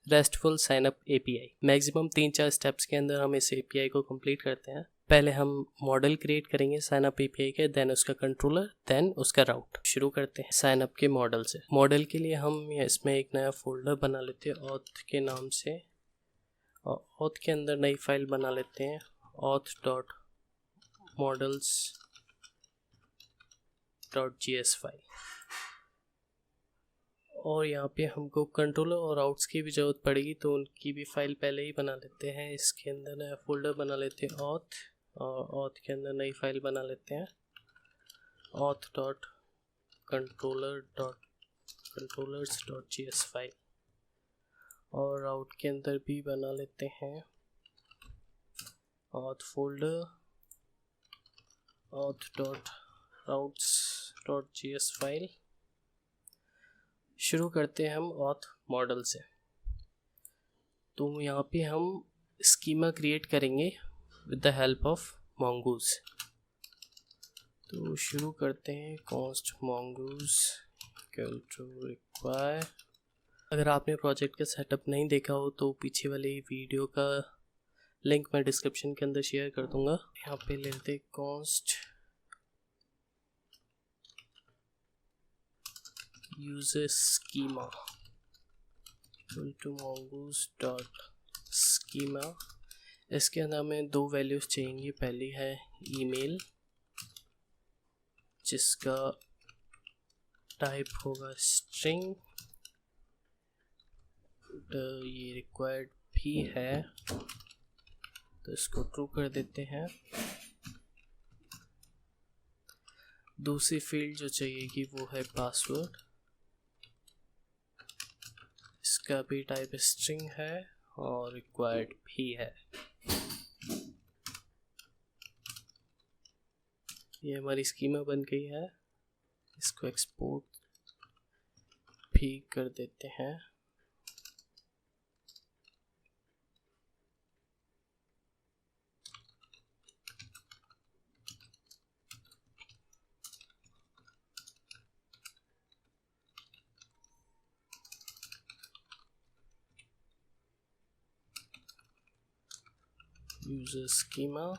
Restful signup API. Maximum 3-4 steps के अंदर हम इस एपीआई को कंप्लीट करते हैं। पहले हम मॉडल क्रिएट करेंगे साइनअप एपीआई के, देन उसका कंट्रोलर, देन उसका राउट। शुरू करते हैं साइनअप के मॉडल से। मॉडल के लिए हम इसमें एक नया फोल्डर बना लेते हैं ऑथ के नाम से, और ऑथ के अंदर नई फाइल बना लेते हैं auth.models.js फाइल। और यहाँ पे हमको कंट्रोलर और आउट्स की भी ज़रूरत पड़ेगी, तो उनकी भी फाइल पहले ही बना लेते हैं। इसके अंदर नया फोल्डर बना लेते हैं ऑथ, और ऑथ के अंदर नई फाइल बना लेते हैं auth.controllers.js फाइल। और राउट के अंदर भी बना लेते हैं auth फोल्डर auth.routes.js फाइल। शुरू करते हैं हम ऑथ मॉडल से। तो यहाँ पे हम स्कीमा क्रिएट करेंगे with the help of mongoose। तो शुरू करते हैं const mongoose equal to require। अगर आपने प्रोजेक्ट का सेटअप नहीं देखा हो तो पीछे वाली वीडियो का लिंक मैं डिस्क्रिप्शन के अंदर शेयर कर दूंगा। यहाँ पे लेते हैं const user schema equal to mongoose.schema। इसके अंदर हमें 2 वैल्यूज चाहिए। पहली है ईमेल, जिसका टाइप होगा स्ट्रिंग, ये रिक्वायर्ड भी है तो इसको ट्रू कर देते हैं। दूसरी फील्ड जो चाहिएगी वो है पासवर्ड, इसका भी टाइप स्ट्रिंग है और रिक्वायर्ड भी है। ये हमारी स्कीमा बन गई है। इसको एक्सपोर्ट भी कर देते हैं। User schema.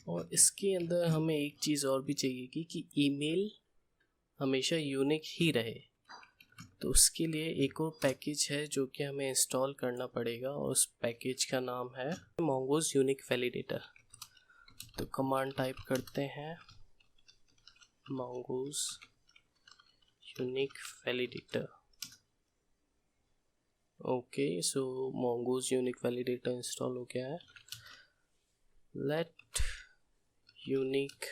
और इसके अंदर हमें एक चीज़ और भी चाहिए कि ईमेल हमेशा यूनिक ही रहे। तो उसके लिए एक और पैकेज है जो कि हमें इंस्टॉल करना पड़ेगा, और उस पैकेज का नाम है mongoose यूनिक वैलिडेटर। तो कमांड टाइप करते हैं mongoose unique validator. Okay, so mongoose unique validator install हो गया है। Let unique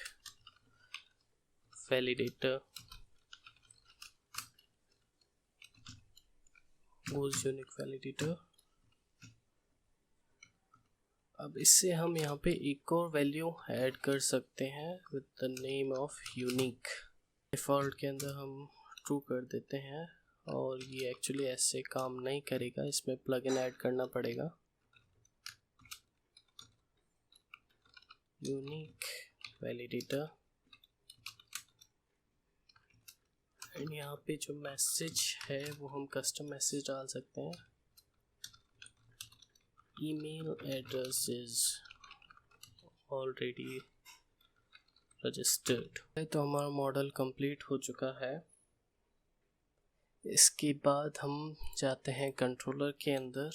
validator mongoose unique validator. अब इससे हम यहाँ पे एक और वैल्यू ऐड कर सकते हैं with the name of unique. Default के अंदर हम ट्रू कर देते हैं, और ये एक्चुअली ऐसे काम नहीं करेगा, इसमें प्लगइन ऐड करना पड़ेगा। यूनिक वैलिडेटर, एंड यहाँ पे जो मैसेज है वो हम कस्टम मैसेज डाल सकते हैं। Email address is already registered. तो हमारा मॉडल कंप्लीट हो चुका है। इसके बाद हम जाते हैं कंट्रोलर के अंदर।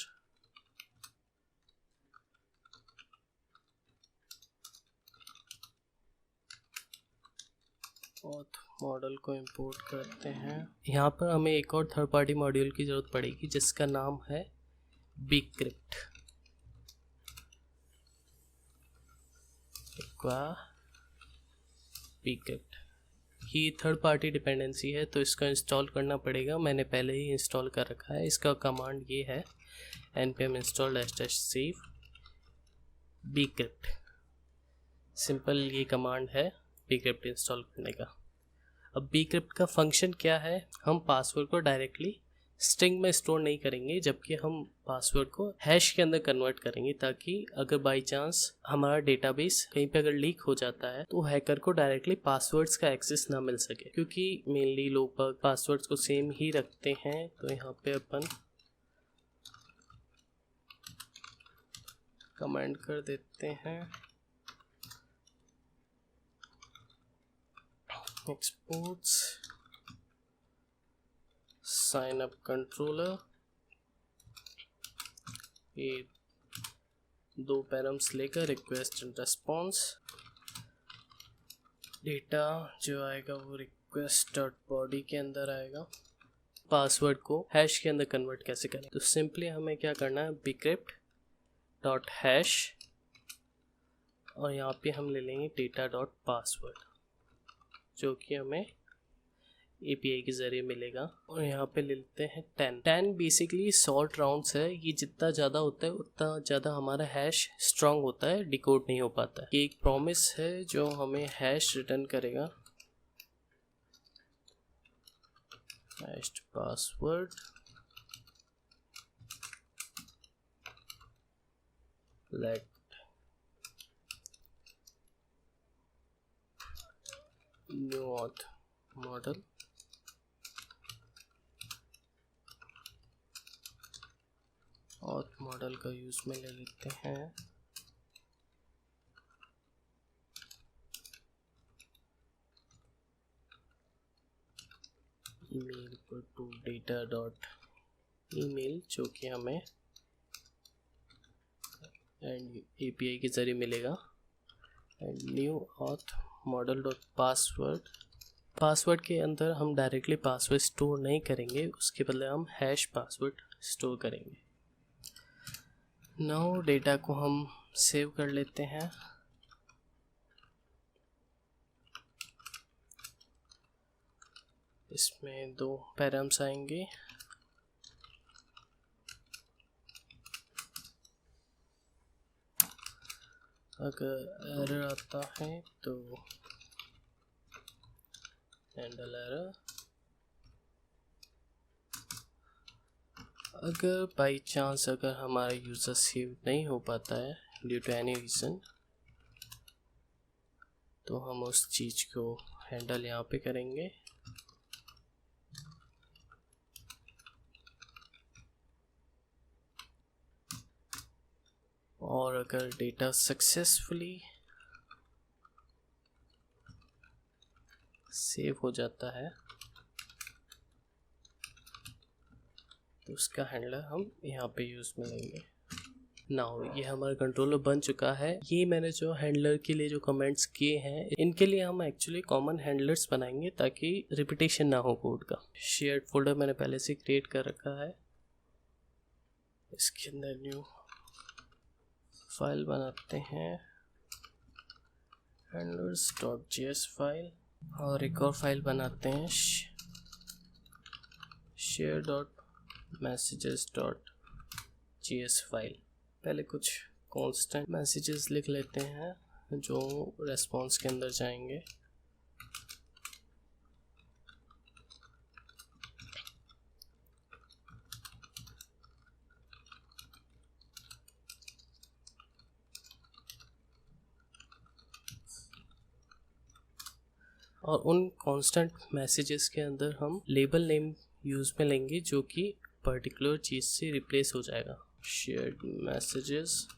और मॉडल को इंपोर्ट करते हैं। यहाँ पर हमें एक और थर्ड पार्टी मॉड्यूल की ज़रूरत पड़ेगी जिसका नाम है bcrypt। bcrypt ये थर्ड पार्टी डिपेंडेंसी है, तो इसका इंस्टॉल करना पड़ेगा। मैंने पहले ही इंस्टॉल कर रखा है। इसका कमांड ये है npm install --save bcrypt। Simple ये कमांड है bcrypt इंस्टॉल करने का। अब bcrypt का फंक्शन क्या है, हम पासवर्ड को डायरेक्टली स्ट्रिंग में स्टोर नहीं करेंगे, जबकि हम पासवर्ड को हैश के अंदर कन्वर्ट करेंगे, ताकि अगर बाय चांस हमारा डेटाबेस कहीं पे अगर लीक हो जाता है तो हैकर को डायरेक्टली पासवर्ड्स का एक्सेस ना मिल सके, क्योंकि मेनली लोग पासवर्ड्स को सेम ही रखते हैं। तो यहाँ पे अपन कमेंट कर देते हैं एक्सपोर्ट्स साइन अप कंट्रोलर, ये 2 पैरम्स लेकर रिक्वेस्ट एंड रेस्पॉन्स। डेटा जो आएगा वो रिक्वेस्ट डॉट बॉडी के अंदर आएगा। पासवर्ड को हैश के अंदर कन्वर्ट कैसे करें, तो सिंपली हमें क्या करना है, bcrypt डॉट हैश और यहाँ पे हम ले लेंगे डेटा डॉट पासवर्ड जो कि हमें API के ज़रिए मिलेगा। और यहाँ पे ले लेते हैं 10 बेसिकली सॉर्ट राउंड्स है, ये जितना ज़्यादा होता है उतना ज़्यादा हमारा हैश स्ट्रांग होता है, डिकोड नहीं हो पाता है। ये एक प्रॉमिस है जो हमें हैश रिटर्न करेगा, hashed password let new auth model auth model का यूज में ले लेते हैं email equal to data dot email जो कि हमें एंड API के ज़रिए मिलेगा, and new auth model dot password. Password के अंदर हम डायरेक्टली पासवर्ड स्टोर नहीं करेंगे, उसके बदले हम हैश पासवर्ड स्टोर करेंगे। नाउ डेटा को हम सेव कर लेते हैं। इसमें 2 पैरम्स आएंगे, अगर एरर आता है तो हैंडल एरर, अगर बाई चांस अगर हमारा यूज़र सेव नहीं हो पाता है ड्यू टू एनी रीज़न, तो हम उस चीज़ को हैंडल यहाँ पे करेंगे। और अगर डेटा सक्सेसफुली सेव हो जाता है तो उसका हैंडलर हम यहाँ पे यूज़ में लेंगे। नाउ ये हमारा कंट्रोलर बन चुका है। ये मैंने जो हैंडलर के लिए जो कमेंट्स किए हैं इनके लिए हम एक्चुअली कॉमन हैंडलर्स बनाएंगे ताकि रिपीटेशन ना हो कोड का। शेयर्ड फोल्डर मैंने पहले से क्रिएट कर रखा है, इसके अंदर न्यू फाइल बनाते हैं handlers.js फाइल, और एक और फाइल बनाते हैं share.messages.js फाइल। पहले कुछ कांस्टेंट मैसेजेस लिख लेते हैं जो रेस्पॉन्स के अंदर जाएंगे। और उन कांस्टेंट मैसेजेस के अंदर हम लेबल नेम यूज़ में लेंगे जो कि पर्टिकुलर चीज़ से रिप्लेस हो जाएगा। Shared messages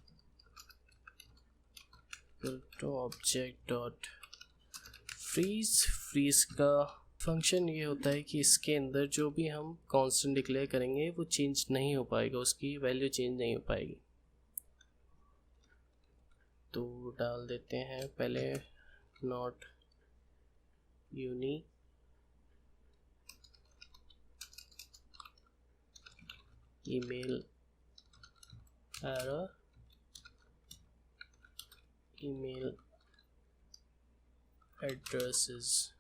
to object dot freeze का फंक्शन ये होता है कि इसके अंदर जो भी हम कांस्टेंट डिक्लेयर करेंगे वो चेंज नहीं हो पाएगा, उसकी वैल्यू चेंज नहीं हो पाएगी। तो डाल देते हैं पहले not unique email error, email addresses।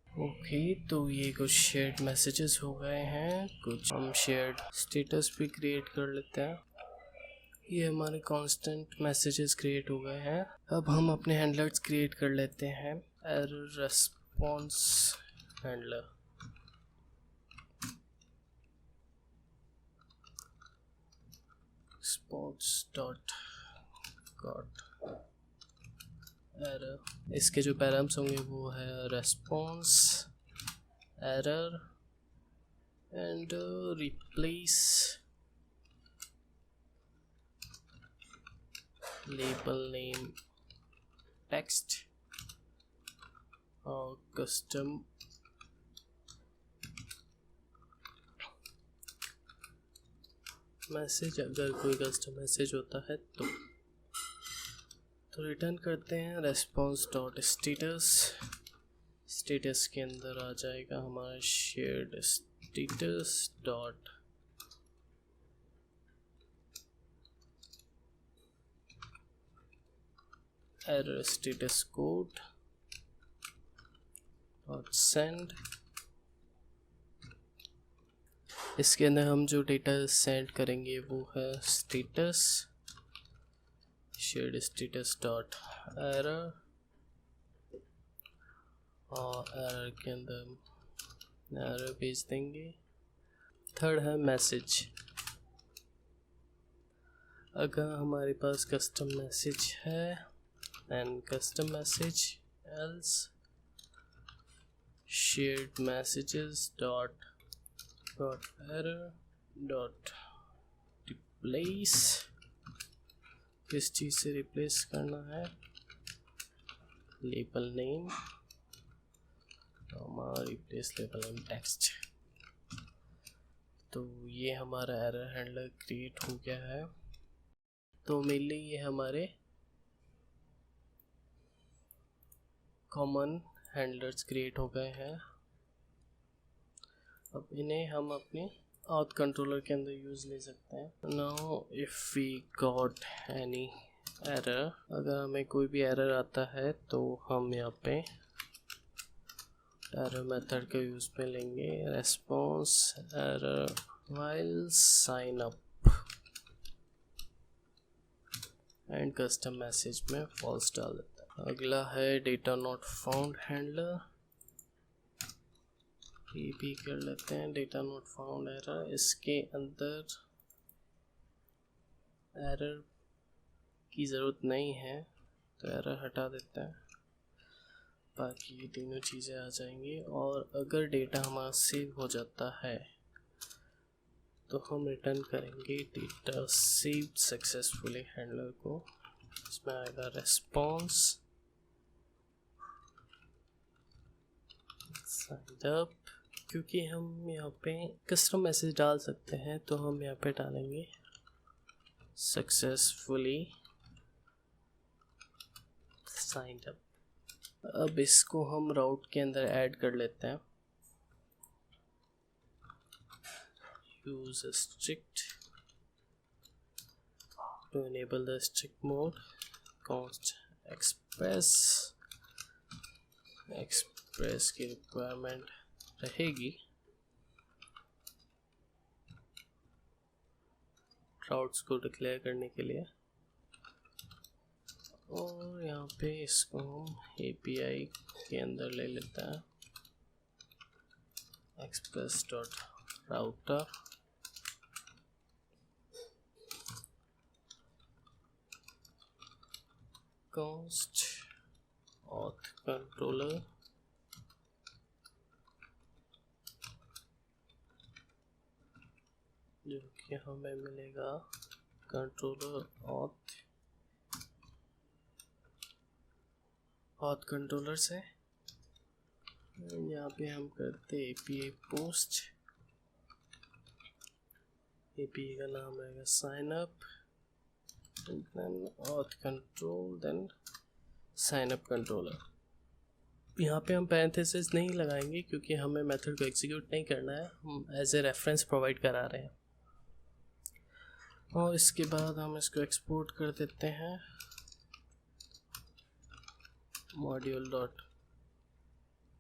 Okay, तो ये कुछ शेयर्ड मैसेजेस हो गए हैं, कुछ हम शेयर्ड स्टेटस भी क्रिएट कर लेते हैं। ये हमारे कांस्टेंट मैसेजेस क्रिएट हो गए हैं। अब हम अपने हैंडलर्स क्रिएट कर लेते हैं। Error response handler, response dot got error. इसके जो पैराम्स होंगे वो है response error and replace label name text और custom मैसेज, अगर कोई कस्टम मैसेज होता है तो रिटर्न करते हैं रेस्पॉन्स डॉट स्टेटस। स्टेटस के अंदर आ जाएगा हमारा shared status dot error status code dot send. इसके अंदर हम जो डेटा सेंड करेंगे वो है status shared status dot error, और एरर के अंदर एरर भेज देंगे। थर्ड है मैसेज। अगर हमारे पास कस्टम मैसेज है and custom message else shared messages dot error dot replace. किस चीज़ से रिप्लेस करना है? लेबल नेम, हमारा रिप्लेस लेबल नेम टेक्स्ट। तो ये हमारा एरर हैंडलर क्रिएट हो गया है। तो मेनली ये हमारे कॉमन हैंडलर्स क्रिएट हो गए हैं। अब इन्हें हम अपने auth कंट्रोलर के अंदर यूज़ ले सकते हैं। Now if we got any error, अगर हमें कोई भी एरर आता है तो हम यहाँ पे एरर मेथड का यूज़ पे लेंगे response error while sign up and custom message में फॉल्स डाल देता है। अगला है डेटा नॉट फाउंड हैंडलर। ये भी कर लेते हैं डेटा नॉट फाउंड एरर। इसके अंदर एरर की ज़रूरत नहीं है तो एरर हटा देते हैं, बाकी ये तीनों चीज़ें आ जाएंगी। और अगर डेटा हमारा सेव हो जाता है तो हम रिटर्न करेंगे डेटा सेव्ड सक्सेसफुली हैंडलर को। इसमें आएगा रेस्पॉन्स साइंड अप। क्योंकि हम यहाँ पे कस्टम मैसेज डाल सकते हैं तो हम यहाँ पे डालेंगे सक्सेसफुली साइंड अप। अब इसको हम राउट के अंदर ऐड कर लेते हैं। Use strict to enable the strict mode const express की रिक्वायरमेंट रहेगी राउट्स को डिक्लेयर करने के लिए। और यहाँ पे इसको हम API के अंदर ले लेते हैं express dot router const auth controller जो कि हमें मिलेगा कंट्रोलर ऑथ कंट्रोलर से। यहाँ पे हम करते API पोस्ट। API का नाम रहेगा sign up then auth control then sign up controller. यहाँ पे हम पैरेंथेसिस नहीं लगाएंगे क्योंकि हमें मेथड को एग्जीक्यूट नहीं करना है, हम एज ए रेफरेंस प्रोवाइड करा रहे हैं। और इसके बाद हम इसको एक्सपोर्ट कर देते हैं module dot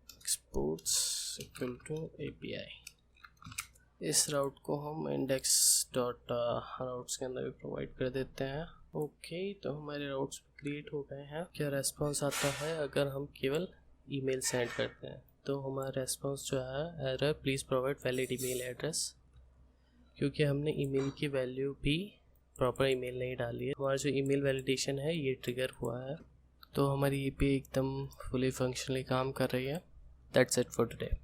exports equal to API। इस राउट को हम इंडेक्स डॉट राउट्स के अंदर भी प्रोवाइड कर देते हैं। ओके, तो हमारे राउट्स क्रिएट हो गए हैं। क्या रेस्पॉन्स आता है अगर हम केवल ईमेल सेंड करते हैं? तो हमारा रेस्पॉन्स जो है error please provide valid email address, क्योंकि हमने ईमेल की वैल्यू भी प्रॉपर ईमेल नहीं डाली है। हमारा जो ईमेल वैलिडेशन है ये ट्रिगर हुआ है। तो हमारी API एकदम फुली फंक्शनली काम कर रही है। That's it for today.